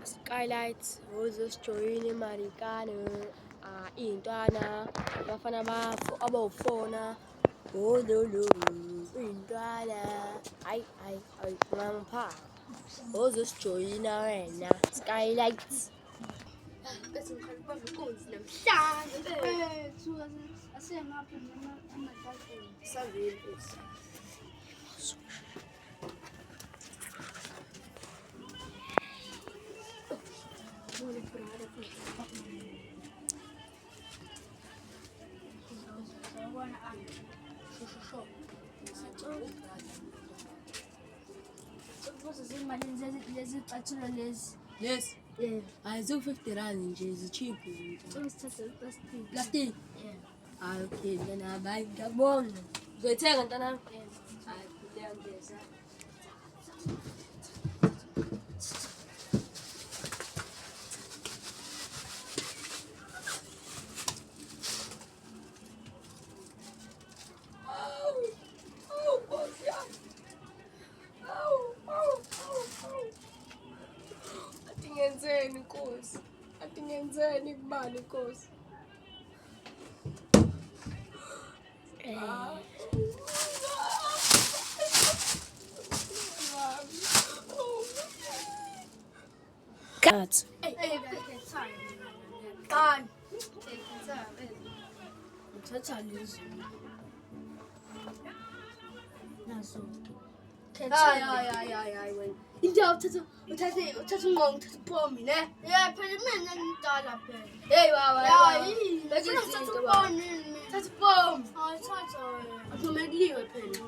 Skylights, uzosijoyina imarikana, iy'ntwana, abafana abawufona, ololo, iy'ntwana, hayi, ngangipha, uzosijoyina wena, Skylights. Bese ngikhona ukubamba inkunzi namhlanje. Asengapha noma amadalini. Savile futhi. Lezi ayiziwu-R50 nje zi-cheap plastic. Hayi okay mntana hayi ngiyakubona. Uzoyithenga mntanami? Hayi ngiyangeza. Ngenzeni Nkosi? Athi ngenzeni kubani Nkosi? Cut. Ngithatha lezi. Naso. Hayi wena. Into uthatha unqongo, uthatha uphomi ne? Yeah, phela mina ngidala phela. Hey baba. Hayi. Bese ngithatha uphomi. Thatha uphomi. Hayi thatha wena. Aphumeliwe phela.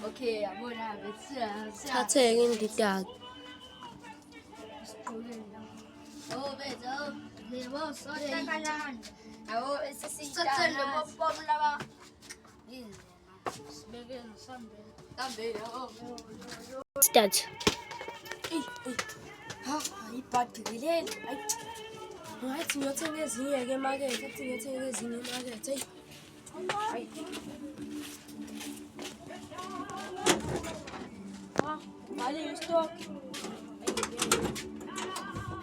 Okay, yabona bese Thatheke indidaka. Oh, bezo. Yebo, sota kanjani? Awu sesithathele bobom laba. Yini? Sibeke ngisambele. Sambele, Start. Ayibhadilele. Hayi. Ngathi ngiyothenga ezinye-ke emakethe, athi ngiyothenga ezinye emakethe. Hayi. Valile istock.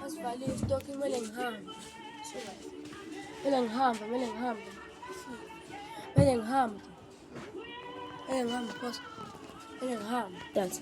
Asivalile istock kumele ngihambe. Kumele ngihambe. Boss. Kumele ngihambe. That's.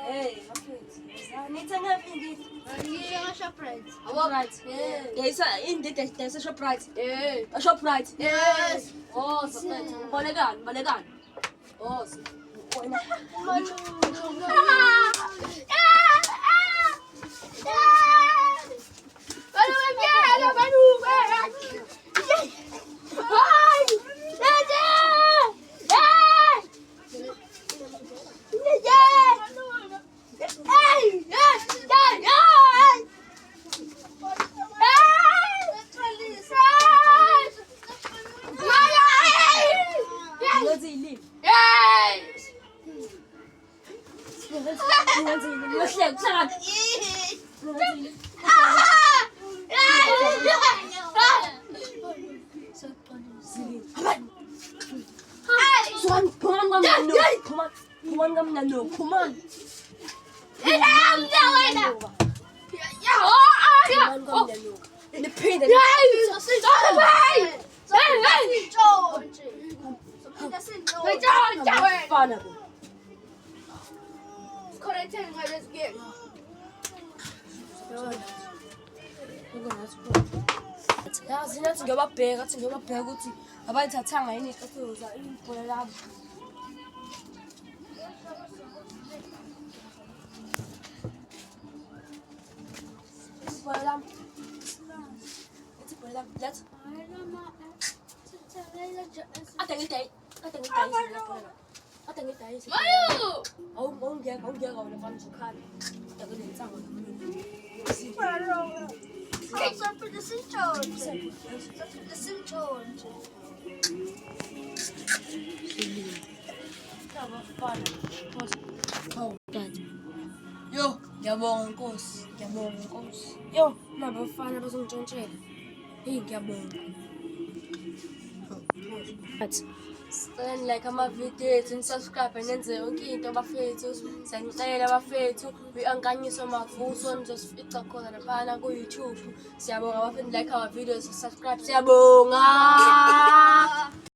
Hey, nithenga indidi. Ngiyena Shoprite. Right. Indidi dayisa Shoprite. Yeah. Shoprite. Yes. Balekani. Wena. Come on. Phinde Fana. Yazi nathi ngiyobabheka ukuthi abayithathanga yini iqathuza ibhola labo. Ibhola lami. Ibhola lami. Let's. Ate ngidayise. Mayo! Awungeka wena mfana uzokhala. Ngiyakule nsango nomlilo. Yo, ngiyabonga Nkosi. Yo, nabafana bazongitshontshela. Hey, ngiyabonga. Sicela like amavidiyo ethu, nisubscribe nenze yonke into bafethu. Siyanicela bafethu, uyi-Ankanyiso Mavuso nizosifica khona laphana ku-YouTube. Siyabonga bafethu, like our videos, subscribe. Siyabonga.